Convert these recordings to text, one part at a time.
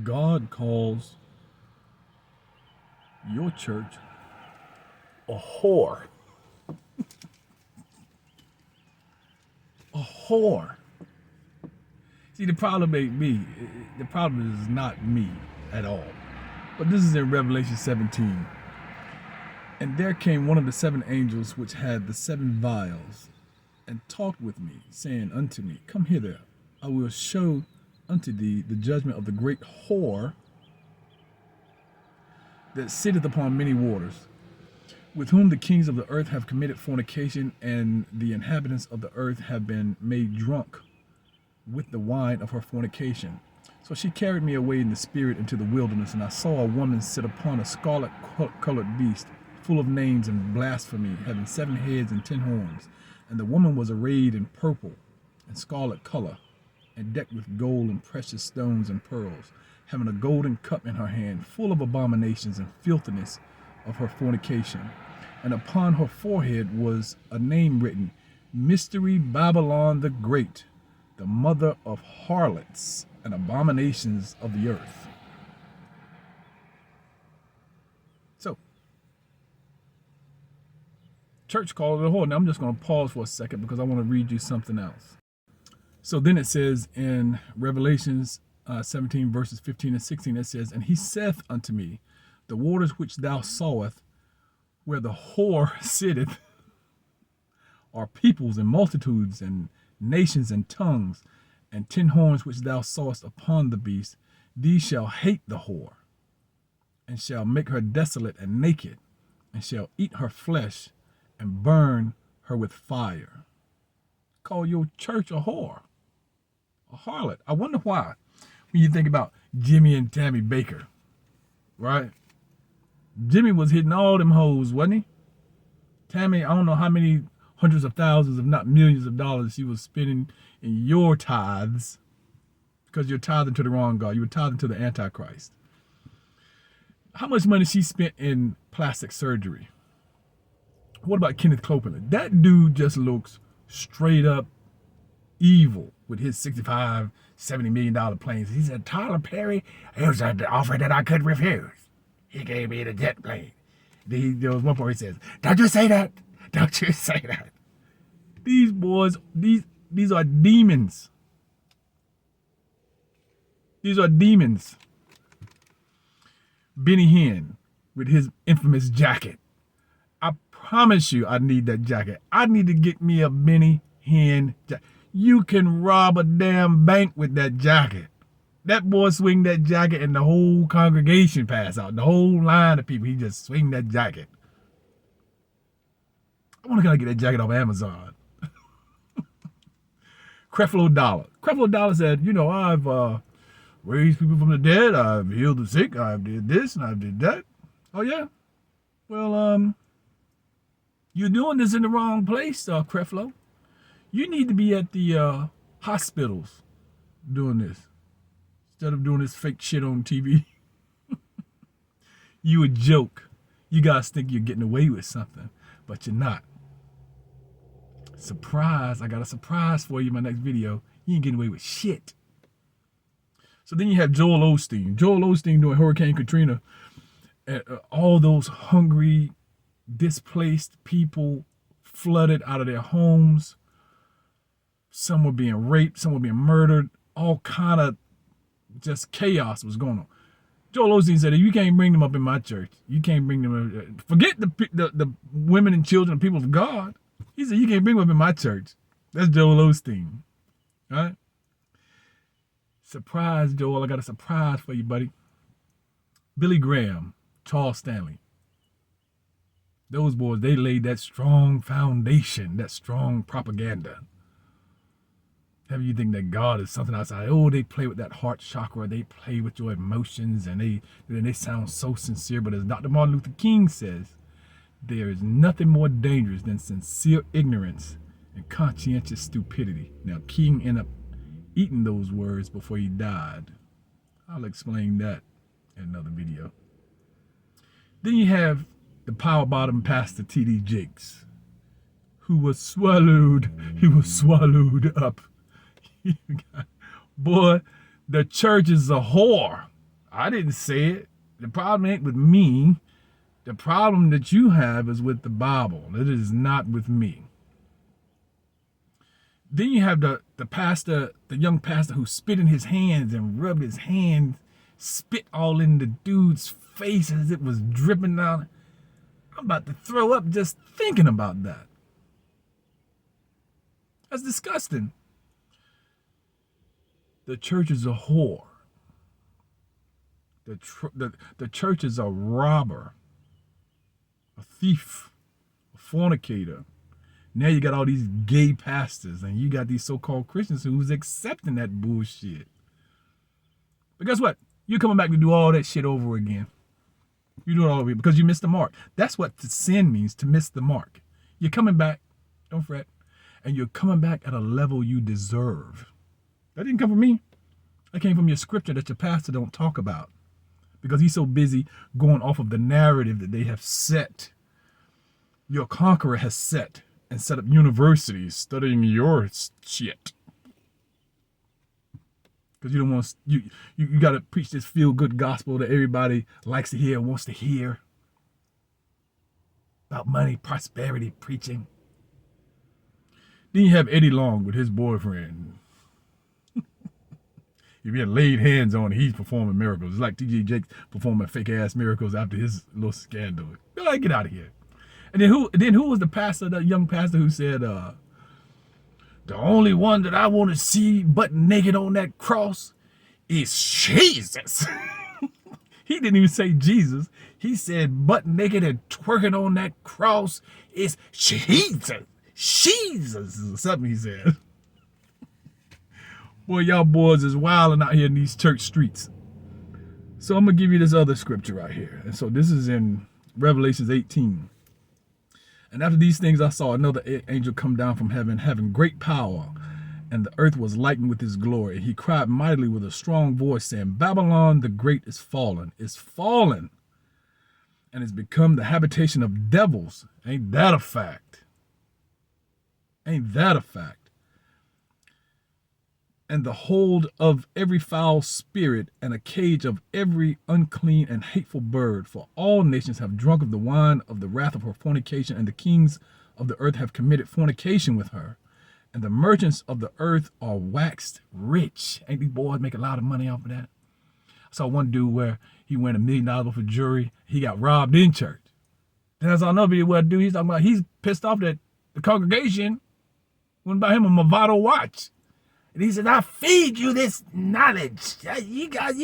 God calls your church a whore. A whore. See, the problem ain't me. The problem is not me at all. But this is in Revelation 17. And there came one of the seven angels which had the seven vials, and talked with me, saying unto me, Come hither, I will show unto thee the judgment of the great whore that sitteth upon many waters, with whom the kings of the earth have committed fornication, and the inhabitants of the earth have been made drunk with the wine of her fornication. So she carried me away in the spirit into the wilderness, and I saw a woman sit upon a scarlet colored beast, full of names and blasphemy, having 7 heads and 10 horns. And the woman was arrayed in purple and scarlet color, and decked with gold and precious stones and pearls, having a golden cup in her hand, full of abominations and filthiness of her fornication. And upon her forehead was a name written, Mystery Babylon the Great, the mother of harlots and abominations of the earth. So, church called it a whore. Now I'm just going to pause for a second because I want to read you something else. So then it says in Revelations 17 verses 15 and 16, it says, And he saith unto me, The waters which thou sawest, where the whore sitteth, are peoples and multitudes and nations and tongues, and 10 horns which thou sawest upon the beast, these shall hate the whore, and shall make her desolate and naked, and shall eat her flesh, and burn her with fire. Call your church a whore, a harlot. I wonder why. When you think about Jimmy and Tammy Baker, right? Jimmy was hitting all them hoes, wasn't he? Tammy, I don't know how many hundreds of thousands, if not millions of dollars she was spending in your tithes, because you're tithing to the wrong God. You were tithing to the Antichrist. How much money she spent in plastic surgery? What about Kenneth Copeland? That dude just looks straight up evil with his $65-70 million planes. He said, Tyler Perry, it was an offer that I couldn't refuse. He gave me the jet plane. There was one point he says, Don't you say that. Don't you say that. These boys, these are demons. These are demons. Benny Hinn with his infamous jacket. I promise you I need that jacket. I need to get me a Benny Hinn jacket. You can rob a damn bank with that jacket. That boy swing that jacket and the whole congregation pass out. The whole line of people, he just swing that jacket. I wonder can I get that jacket off Amazon. Creflo Dollar. Creflo Dollar said, I've raised people from the dead. I've healed the sick. I've did this and I've did that. Oh, yeah? Well, you're doing this in the wrong place, Creflo. You need to be at the hospitals doing this instead of doing this fake shit on TV. You a joke. You guys think you're getting away with something, but you're not. Surprise, I got a surprise for you in my next video. You ain't getting away with shit. So then you have Joel Osteen. Joel Osteen doing Hurricane Katrina. All those hungry, displaced people flooded out of their homes. Some were being raped, some were being murdered. All kind of just chaos was going on. Joel Osteen said, you can't bring them up in my church. You can't bring them up. Forget the women and children and people of God. He said, you can't bring them up in my church. That's Joel Osteen. All right? Surprise, Joel. I got a surprise for you, buddy. Billy Graham, Charles Stanley. Those boys, they laid that strong foundation, that strong propaganda. Have you think that God is something outside? Oh, they play with that heart chakra. They play with your emotions, and they sound so sincere. But as Dr. Martin Luther King says, there is nothing more dangerous than sincere ignorance and conscientious stupidity. Now, King ended up eating those words before he died. I'll explain that in another video. Then you have the power bottom pastor T.D. Jakes, who was swallowed. He was swallowed up. Boy, the church is a whore. I didn't say it. The problem ain't with me. The problem that you have is with the Bible. It is not with me. Then you have the pastor, the young pastor who spit in his hands and rubbed his hands, spit all in the dude's face as it was dripping down. I'm about to throw up just thinking about that. That's disgusting. The church is a whore. The church is a robber, a thief, a fornicator. Now you got all these gay pastors and you got these so-called Christians who's accepting that bullshit. But guess what? You're coming back to do all that shit over again. You do it all over again because you missed the mark. That's what sin means, to miss the mark. You're coming back, don't fret, and you're coming back at a level you deserve. That didn't come from me. That came from your scripture that your pastor don't talk about because he's so busy going off of the narrative that they have set. Your conqueror has set and set up universities studying your shit. Because you don't want you got to preach this feel-good gospel that everybody likes to hear and wants to hear. About money, prosperity, preaching. Then you have Eddie Long with his boyfriend. If you had laid hands on, he's performing miracles. It's like T.J. Jakes performing fake-ass miracles after his little scandal. Get out of here. And then who was the pastor, that young pastor who said, the only one that I want to see butt naked on that cross is Jesus. He didn't even say Jesus. He said butt naked and twerking on that cross is Jesus. Jesus, or something he said. Boy, y'all boys is wilding out here in these church streets. So I'm going to give you this other scripture right here. And so this is in Revelations 18. And after these things I saw another angel come down from heaven, having great power, and the earth was lightened with his glory. He cried mightily with a strong voice, saying, Babylon the great is fallen, and has become the habitation of devils. Ain't that a fact? Ain't that a fact? And the hold of every foul spirit, and a cage of every unclean and hateful bird. For all nations have drunk of the wine of the wrath of her fornication, and the kings of the earth have committed fornication with her. And the merchants of the earth are waxed rich. Ain't these boys make a lot of money off of that? I saw one dude where he won $1 million off a jury. He got robbed in church. Then I saw another video where a dude, he's talking about he's pissed off that the congregation wouldn't buy him a Movado watch. And he said, I feed you this knowledge. You guys,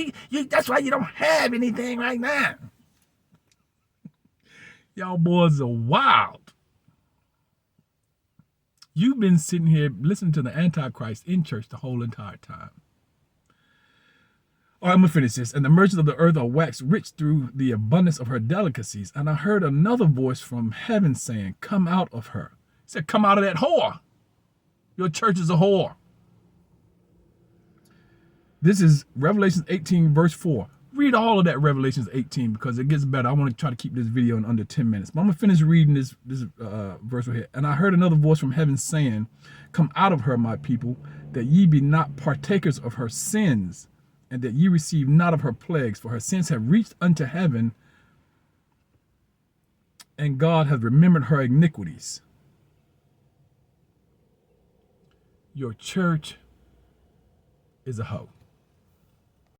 that's why you don't have anything right now. Y'all boys are wild. You've been sitting here listening to the Antichrist in church the whole entire time. All right, I'm going to finish this. And the merchants of the earth are waxed rich through the abundance of her delicacies. And I heard another voice from heaven saying, come out of her. He said, come out of that whore. Your church is a whore. This is Revelations 18, verse 4. Read all of that Revelations 18 because it gets better. I want to try to keep this video in under 10 minutes. But I'm going to finish reading this verse right here. And I heard another voice from heaven saying, come out of her, my people, that ye be not partakers of her sins, and that ye receive not of her plagues. For her sins have reached unto heaven, and God hath remembered her iniquities. Your church is a hoe.